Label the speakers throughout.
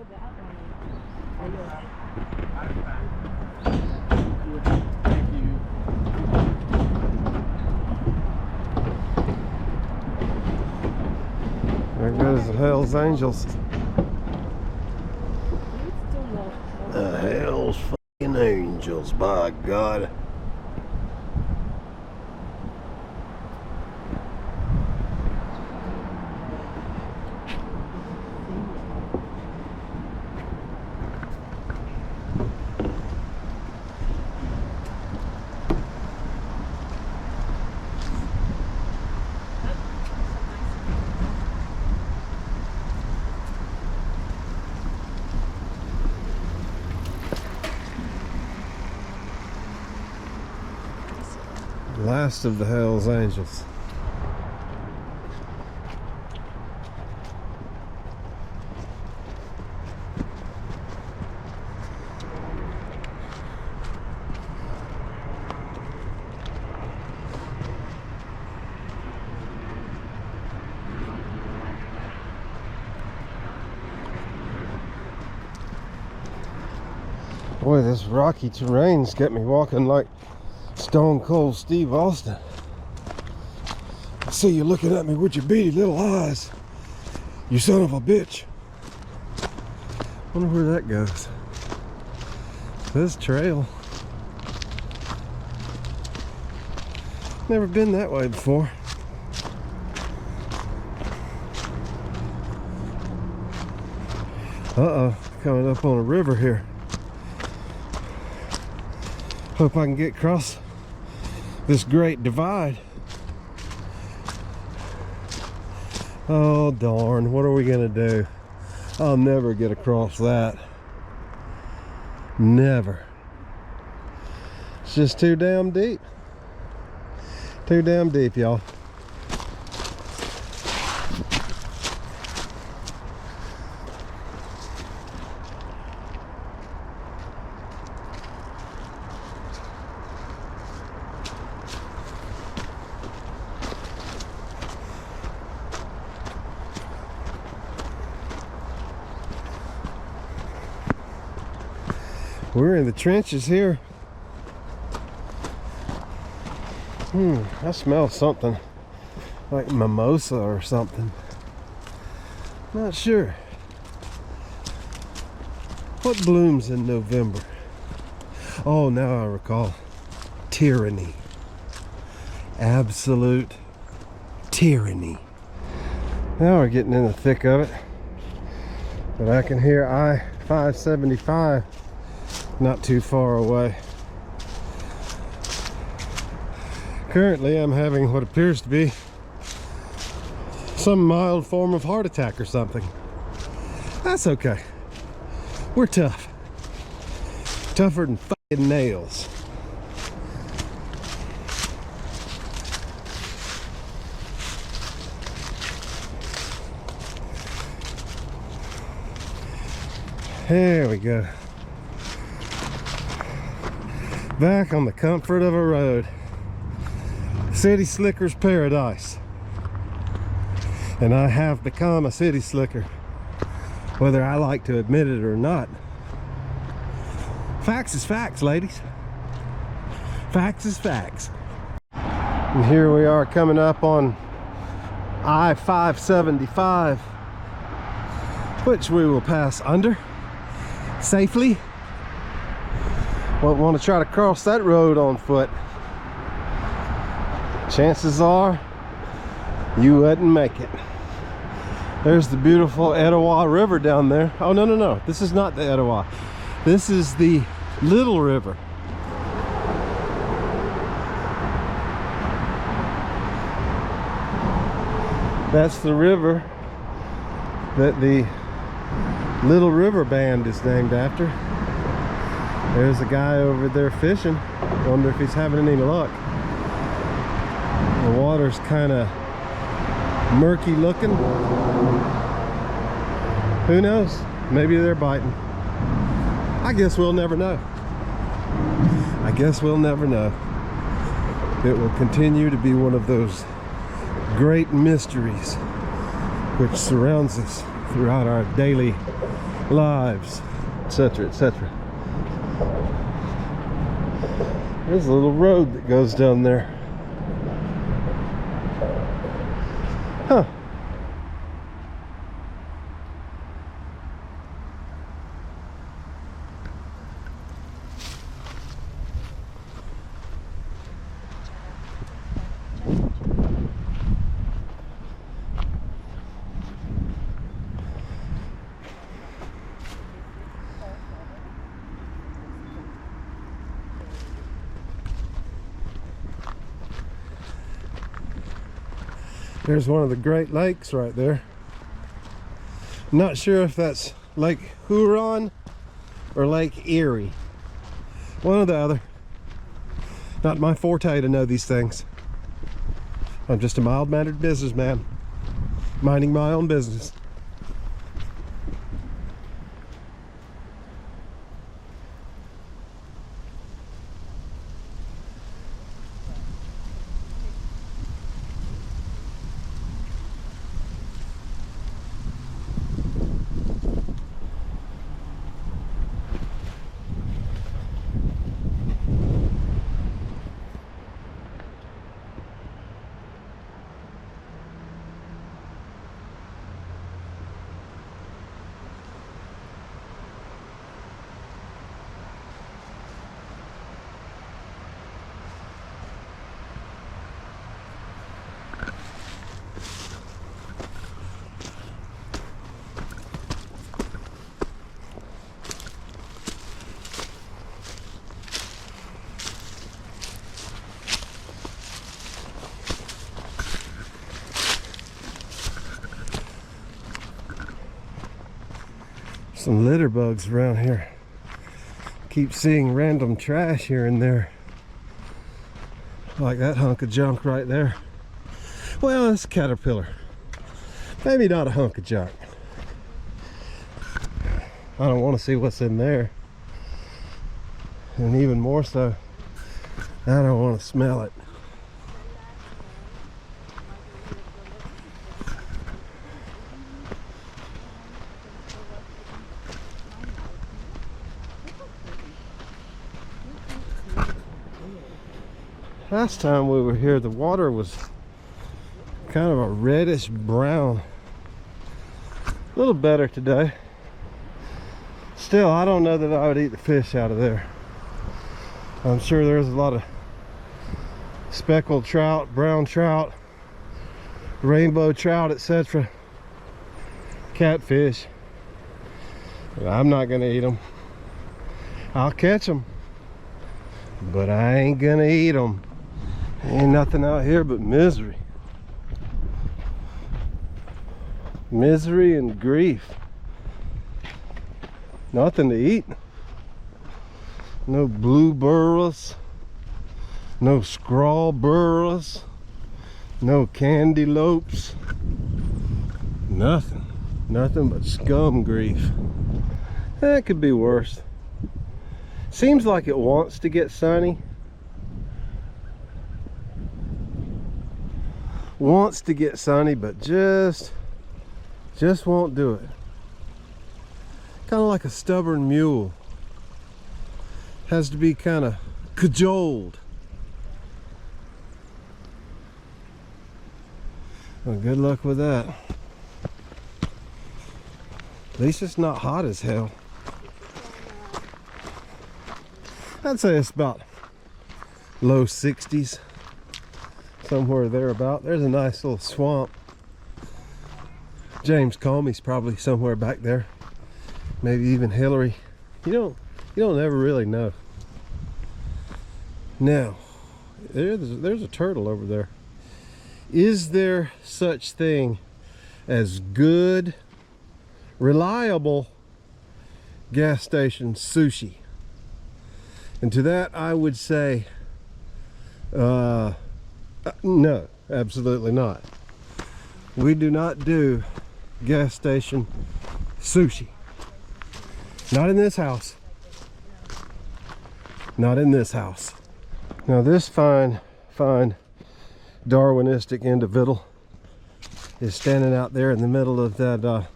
Speaker 1: There goes the Hell's Angels. The Hell's fucking Angels, by God. Last of the Hell's Angels. Boy, this rocky terrain's got me walking like Stone Cold Steve Austin. I see you looking at me with your beady little eyes. You son of a bitch. Wonder where that goes. This trail. Never been that way before. Uh-oh, coming up on a river here. Hope I can get across this great divide. Oh darn, what are we gonna do? I'll never get across that. Never. It's just too damn deep. Too damn deep, y'all. We're in the trenches here. I smell something like mimosa or something. Not sure. What blooms in November? Oh, now I recall. Tyranny. Absolute tyranny. Now we're getting in the thick of it. But I can hear I-575 not too far away. Currently I'm having what appears to be some mild form of heart attack or something. That's okay. We're tough. Tougher than fucking nails. There we go. Back on the comfort of a road. City slicker's paradise. And I have become a city slicker, whether I like to admit it or not. Facts is facts, ladies. Facts is facts. And here we are coming up on I-575, which we will pass under safely. Won't want to try to cross that road on foot. Chances are you wouldn't make it. There's the beautiful Etowah River down there. Oh, no. This is not the Etowah. This is the Little River. That's the river that the Little River Band is named after. There's a guy over there fishing. Wonder if he's having any luck. The water's kind of murky looking. Who knows? Maybe they're biting. I guess we'll never know. I guess we'll never know. It will continue to be one of those great mysteries which surrounds us throughout our daily lives, etc., etc. There's a little road that goes down there. Huh. There's one of the Great Lakes right there. Not sure if that's Lake Huron or Lake Erie. One or the other. Not my forte to know these things. I'm just a mild-mannered businessman, minding my own business. Some litter bugs around here. Keep seeing random trash here and there. Like that hunk of junk right there. Well, it's a caterpillar. Maybe not a hunk of junk. I don't want to see what's in there. And even more so, I don't want to smell it. Last time we were here, the water was kind of a reddish brown. A little better today. Still, I don't know that I would eat the fish out of there. I'm sure there's a lot of speckled trout, brown trout, rainbow trout, etc. Catfish. But I'm not gonna eat them. I'll catch them, but I ain't gonna eat them. Ain't nothing out here but misery. Misery and grief. Nothing to eat. No blue burras. No scrawl burras. No cantaloupes. Nothing. Nothing but scum grief. That could be worse. Seems like it wants to get sunny. Wants to get sunny, but just won't do it. Kind of like a stubborn mule. Has to be kind of cajoled. Well, good luck with that. At least it's not hot as hell. I'd say it's about low 60s. Somewhere thereabout. There's a nice little swamp. James Comey's probably somewhere back there. Maybe even Hillary. You don't ever really know. Now, there's a turtle over there. Is there such thing as good, reliable gas station sushi? And to that I would say no, absolutely not. We do not do gas station sushi. Not in this house. Not in this house. Now this fine Darwinistic individual is standing out there in the middle of that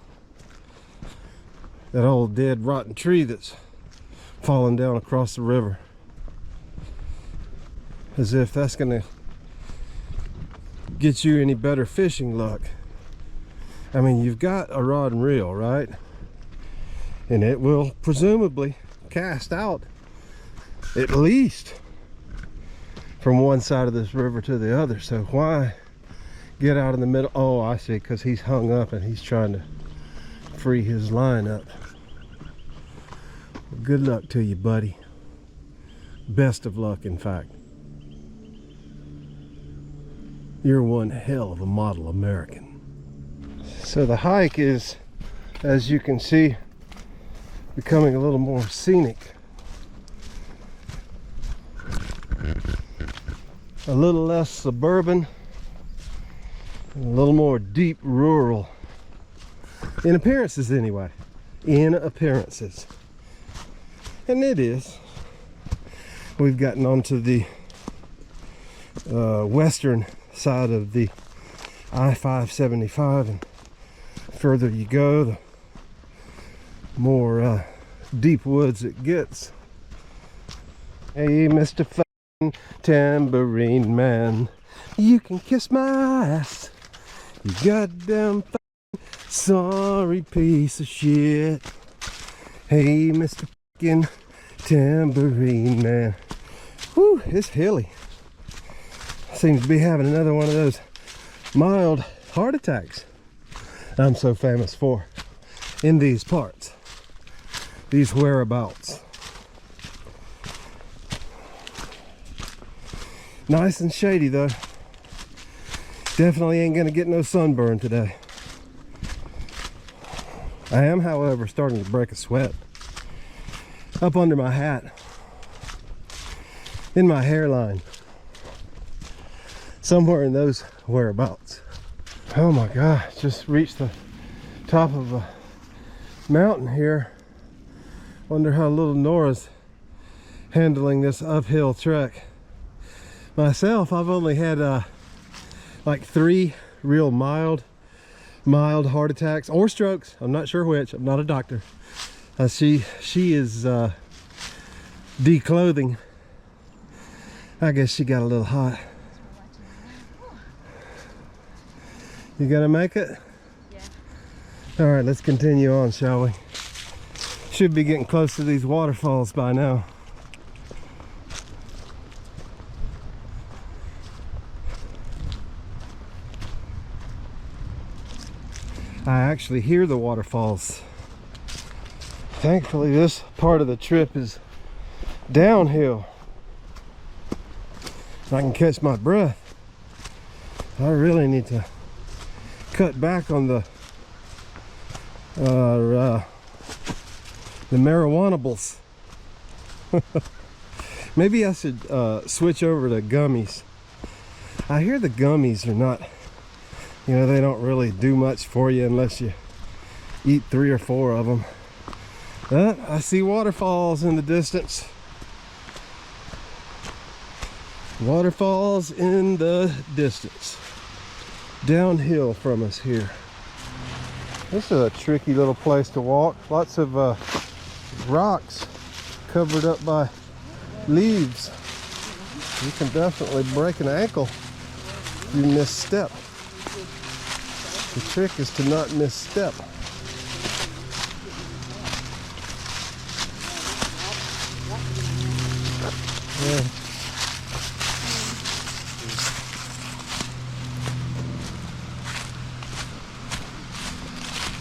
Speaker 1: that old dead rotten tree that's falling down across the river. As if that's gonna get you any better fishing luck. I mean, you've got a rod and reel, right? And it will presumably cast out at least from one side of this river to the other. So why get out in the middle? Oh, I see, because he's hung up and he's trying to free his line up. Well, good luck to you, buddy. Best of luck, in fact. You're one hell of a model American. So the hike is, as you can see, becoming a little more scenic. A little less suburban, and a little more deep rural. In appearances anyway. In appearances. And it is. We've gotten onto the western side of the I-575, and further you go, the more deep woods it gets. Hey, Mr. F***ing Tambourine Man, you can kiss my ass, you goddamn f***ing sorry piece of shit. Hey, Mr. F***ing Tambourine Man. Whew, it's hilly. Seems to be having another one of those mild heart attacks I'm so famous for in these parts, these whereabouts. Nice and shady though. Definitely ain't gonna get no sunburn today. I am, however, starting to break a sweat up under my hat, in my hairline, somewhere in those whereabouts. Oh my God, just reached the top of a mountain here. Wonder how little Nora's handling this uphill trek. Myself, I've only had like 3 real mild heart attacks or strokes. I'm not sure which. I'm not a doctor. She is declothing. I guess she got a little hot. You gonna make it? Yeah. All right, let's continue on, shall we? Should be getting close to these waterfalls by now. I actually hear the waterfalls. Thankfully, this part of the trip is downhill. I can catch my breath. I really need to cut back on the marijuanables. Maybe I should switch over to gummies. I hear the gummies are not, you know, they don't really do much for you unless you eat 3 or 4 of them. I see waterfalls in the distance. Waterfalls in the distance. Downhill from us here. This is a tricky little place to walk. Lots of rocks covered up by leaves. You can definitely break an ankle if you misstep. The trick is to not misstep. Yeah.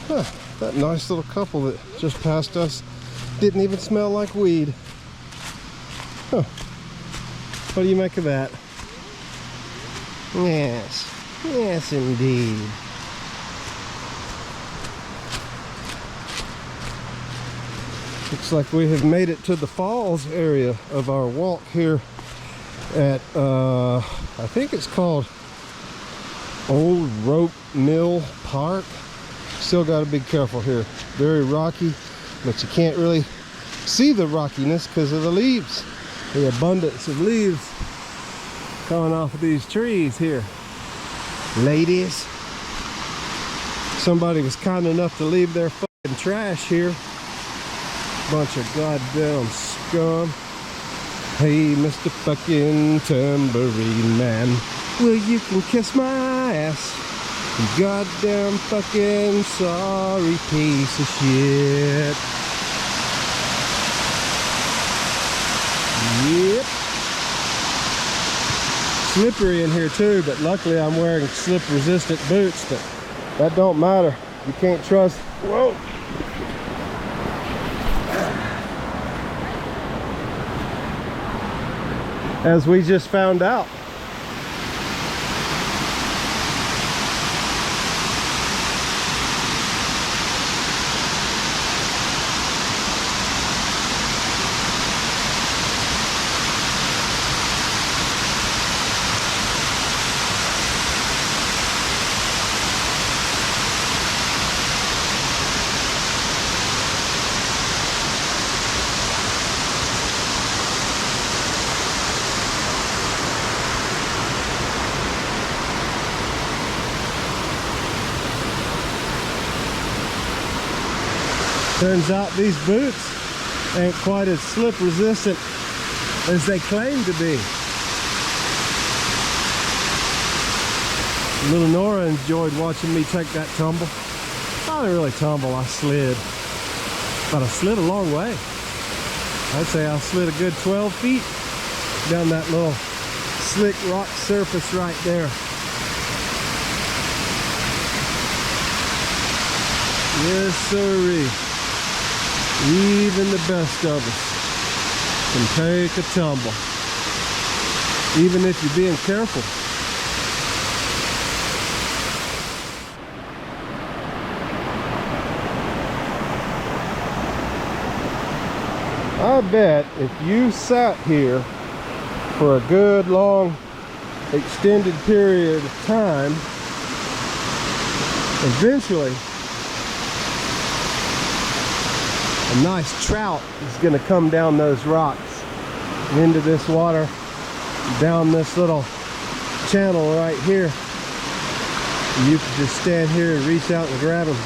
Speaker 1: Huh, that nice little couple that just passed us didn't even smell like weed. Huh. What do you make of that? Yes, yes indeed. Looks like we have made it to the falls area of our walk here at, I think it's called Old Rope Mill Park. Still got to be careful here. Very rocky, but you can't really see the rockiness because of the leaves. The abundance of leaves coming off of these trees here. Ladies, somebody was kind enough to leave their fucking trash here Bunch of goddamn scum. Hey, Mr. fucking tambourine man, well, you can kiss my ass. You goddamn fucking sorry piece of shit. Yep. Slippery in here too, but luckily I'm wearing slip resistant boots, but that don't matter. You can't trust. Whoa. As we just found out. Turns out these boots ain't quite as slip resistant as they claim to be. Little Nora enjoyed watching me take that tumble. I didn't really tumble, I slid. But I slid a long way. I'd say I slid a good 12 feet down that little slick rock surface right there. Yes, sirree. Even the best of us can take a tumble, even if you're being careful. I bet if you sat here for a good long extended period of time, eventually a nice trout is going to come down those rocks and into this water, down this little channel right here. You can just stand here and reach out and grab them.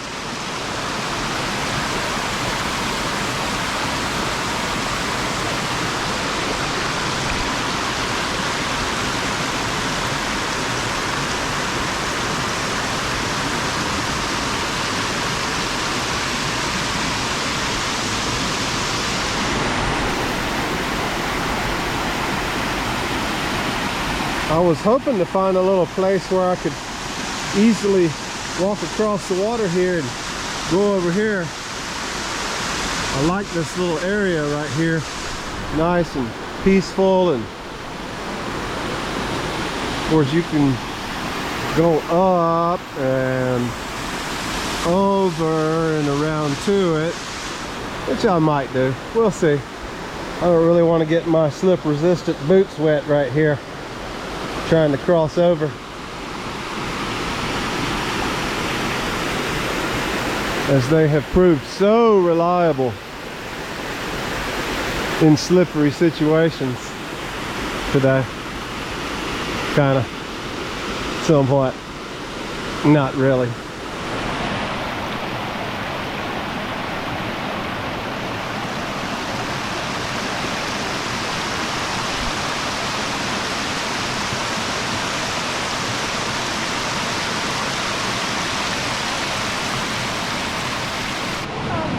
Speaker 1: I was hoping to find a little place where I could easily walk across the water here and go over here. I like this little area right here. Nice and peaceful, and of course you can go up and over and around to it, which I might do. We'll see. I don't really want to get my slip resistant boots wet right here trying to cross over. As they have proved so reliable in slippery situations today. Kind of, somewhat, not really.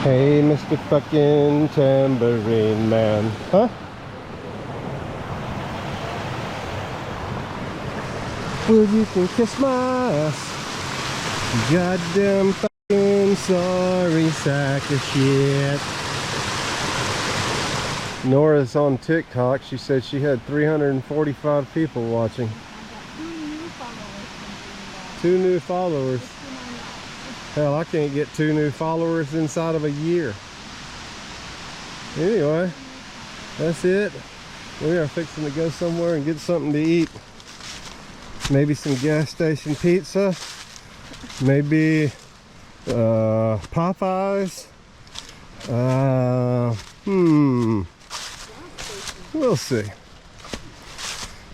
Speaker 1: Hey, Mr. fucking tambourine man. Huh? Well, you can kiss my ass. You goddamn fucking sorry sack of shit. Nora's on TikTok. She said she had 345 people watching. 2 new followers. Hell, I can't get 2 new followers inside of a year. Anyway, that's it. We are fixing to go somewhere and get something to eat. Maybe some gas station pizza. Maybe Popeyes. We'll see.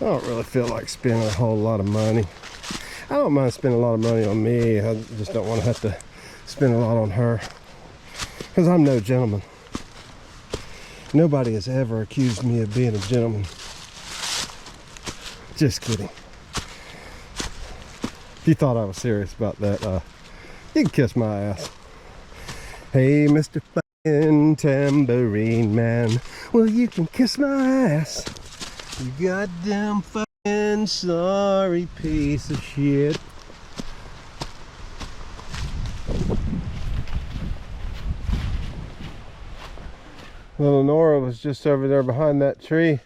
Speaker 1: I don't really feel like spending a whole lot of money. I don't mind spending a lot of money on me. I just don't want to have to spend a lot on her, because I'm no gentleman. Nobody has ever accused me of being a gentleman. Just kidding. If you thought I was serious about that, you can kiss my ass. Hey, Mr. fucking tambourine man, well, you can kiss my ass. You goddamn fucking sorry piece of shit. Little Nora was just over there behind that tree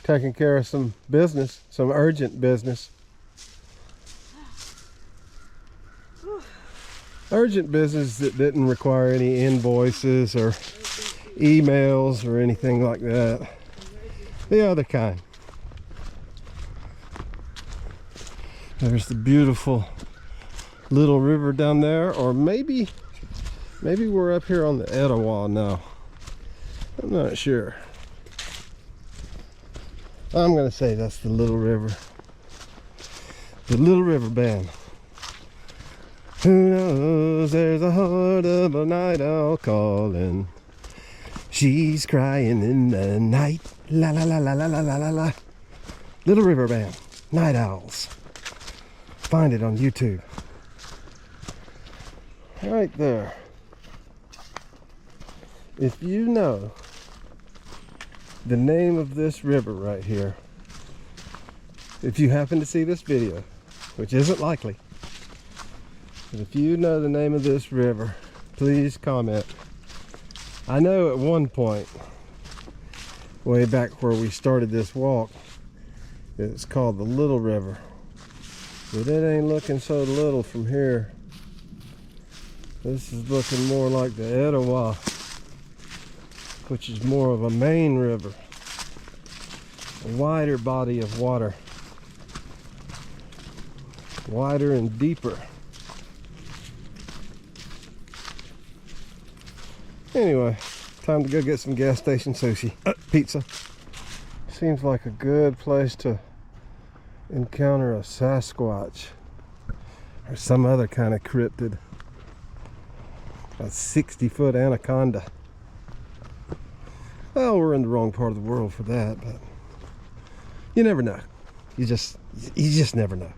Speaker 1: taking care of some business, some urgent business. Urgent business that didn't require any invoices or emails or anything like that. The other kind. There's the beautiful little river down there, or maybe we're up here on the Etowah now. I'm not sure. I'm gonna say that's the Little River. The Little River Band. Who knows, there's a heart of a night owl calling. She's crying in the night. La la la la la la la la la. Little River Band, Night Owls. Find it on YouTube. Right there. If you know the name of this river right here, if you happen to see this video, which isn't likely, but if you know the name of this river, please comment. I know at one point, way back where we started this walk, it's called the Little River, but it ain't looking so little from here. This is looking more like the Etowah, which is more of a main river, a wider body of water, wider and deeper. Anyway, time to go get some gas station sushi, pizza. Seems like a good place to encounter a Sasquatch or some other kind of cryptid. A 60-foot anaconda. Well, we're in the wrong part of the world for that, but you never know. You just never know.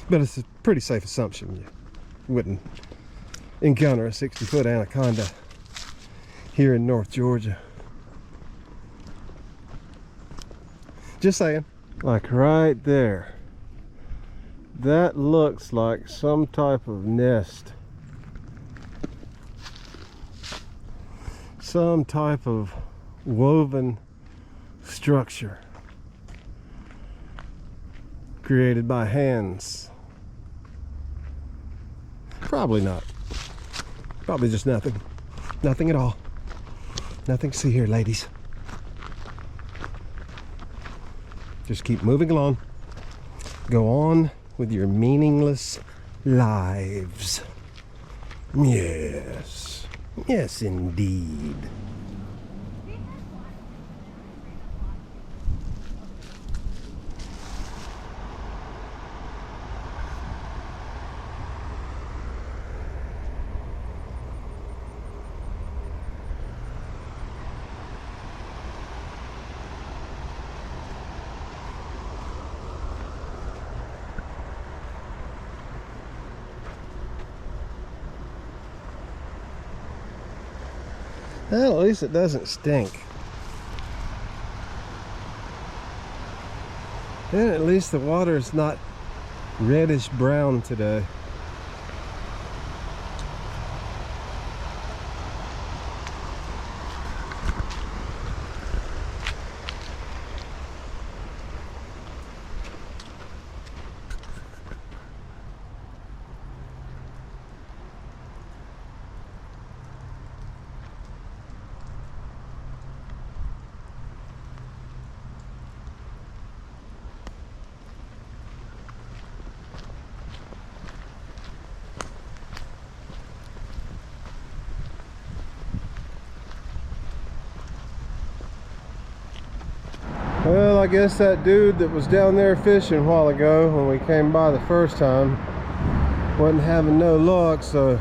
Speaker 1: But it's a pretty safe assumption you wouldn't encounter a 60-foot anaconda here in North Georgia. Just saying. Like right there. That looks like some type of nest. Some type of woven structure created by hands. Probably not. Probably just nothing. Nothing at all. Nothing to see here, ladies. Just keep moving along. Go on with your meaningless lives. Yes. Yes, indeed. Well, at least it doesn't stink. And at least the water is not reddish brown today. Well, I guess that dude that was down there fishing a while ago when we came by the first time wasn't having no luck, so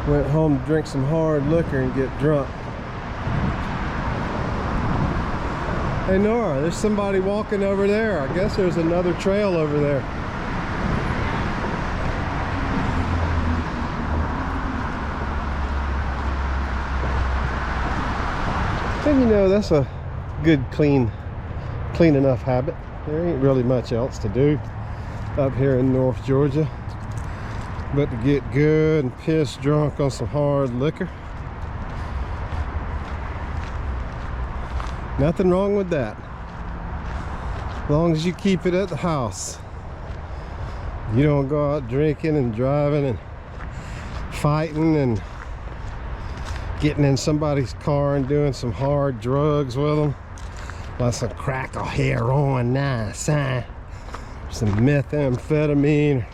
Speaker 1: Went home to drink some hard liquor and get drunk. Hey Nora, there's somebody walking over there. I guess there's another trail over there. And you know, that's a good clean enough habit. There ain't really much else to do up here in North Georgia but to get good and pissed drunk on some hard liquor. Nothing wrong with that, as long as you keep it at the house. You don't go out drinking and driving and fighting and getting in somebody's car and doing some hard drugs with them, like some crack or heroin, some methamphetamine,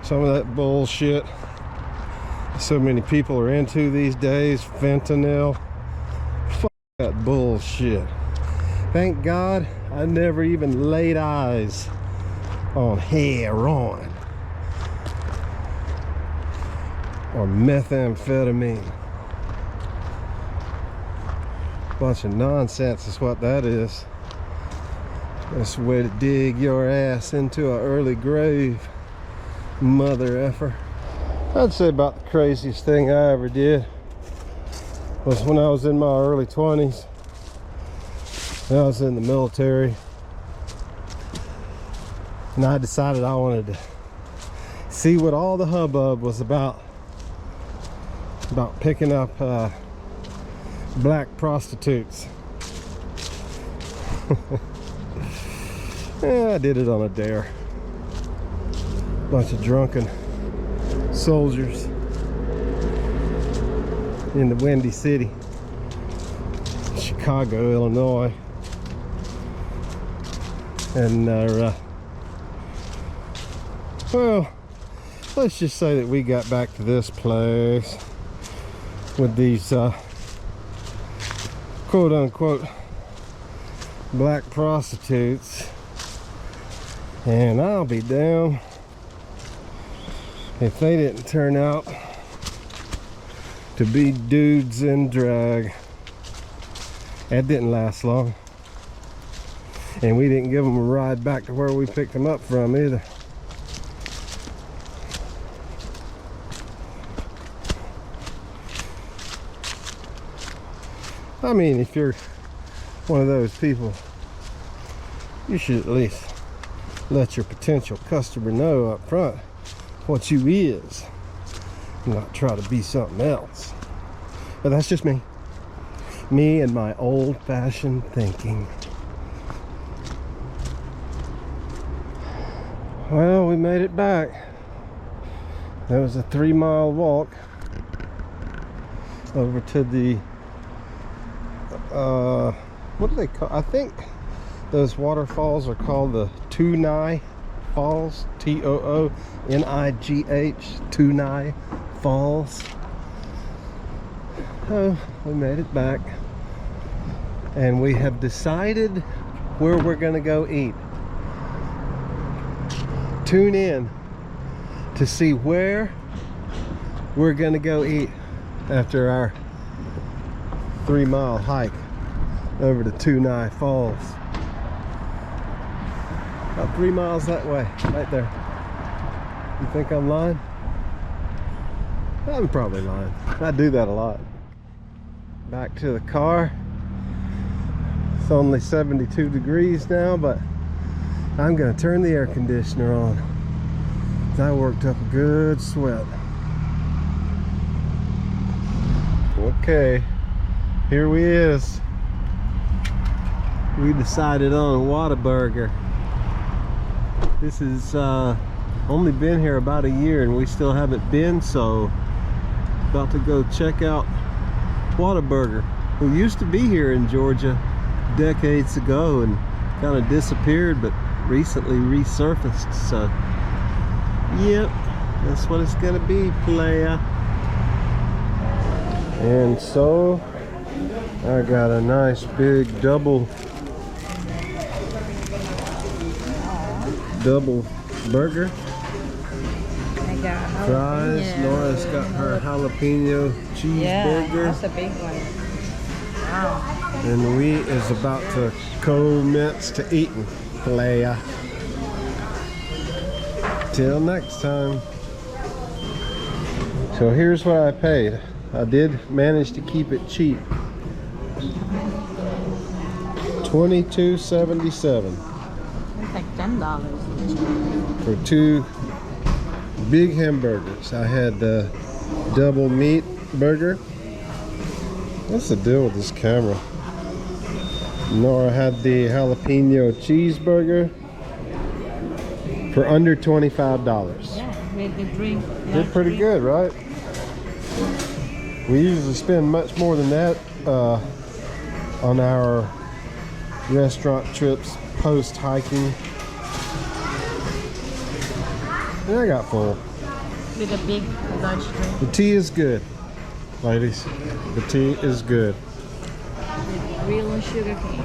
Speaker 1: some of that bullshit so many people are into these days. Fentanyl. Fuck that bullshit. Thank God I never even laid eyes on heroin or methamphetamine. Bunch of nonsense is what that is. That's the way to dig your ass into an early grave, mother effer. I'd say about the craziest thing I ever did was when I was in my early 20s. I was in the military, and I decided I wanted to see what all the hubbub was about picking up black prostitutes. Yeah, I did it on a dare. Bunch of drunken soldiers in the Windy City, Chicago, Illinois. And well, let's just say that we got back to this place with these quote-unquote black prostitutes, and I'll be damned if they didn't turn out to be dudes in drag. That didn't last long, and we didn't give them a ride back to where we picked them up from either. I mean, if you're one of those people, you should at least let your potential customer know up front what you is, not try to be something else. But that's just me and my old-fashioned thinking. Well, we made it back. That was a 3-mile walk over to the what do they call, I think those waterfalls are called the Toonigh Falls, Toonigh, Toonigh Falls. Oh, we made it back, and we have decided where we're gonna go eat. Tune in to see where we're gonna go eat after our 3-mile hike over to Toonight Falls. About 3 miles that way, right there. You think I'm lying? I'm probably lying. I do that a lot. Back to the car. It's only 72 degrees now, but I'm gonna turn the air conditioner on. I worked up a good sweat. Okay, here we is. We decided on a Whataburger. This is only been here about a year, and we still haven't been, so about to go check out Whataburger, who used to be here in Georgia decades ago and kind of disappeared, but recently resurfaced. So yep, that's what it's gonna be, playa. And so I got a nice big double burger.
Speaker 2: I got
Speaker 1: fries.
Speaker 2: Yeah.
Speaker 1: Nora's got her jalapeno cheeseburger.
Speaker 2: Yeah, that's a big one. Wow.
Speaker 1: And we is about to commence to eating. Playa. Till next time. So here's what I paid. I did manage to keep it cheap. $22.77
Speaker 2: It's like $10.
Speaker 1: for 2 big hamburgers. I had the double meat burger. What's the deal with this camera? Nora had the jalapeno cheeseburger for under $25.
Speaker 2: Yeah, with the drink.
Speaker 1: Did pretty good, right? We usually spend much more than that on our restaurant trips post hiking. And I got full.
Speaker 2: With a big large drink.
Speaker 1: The tea is good, ladies. The tea is good.
Speaker 2: With real sugar cane.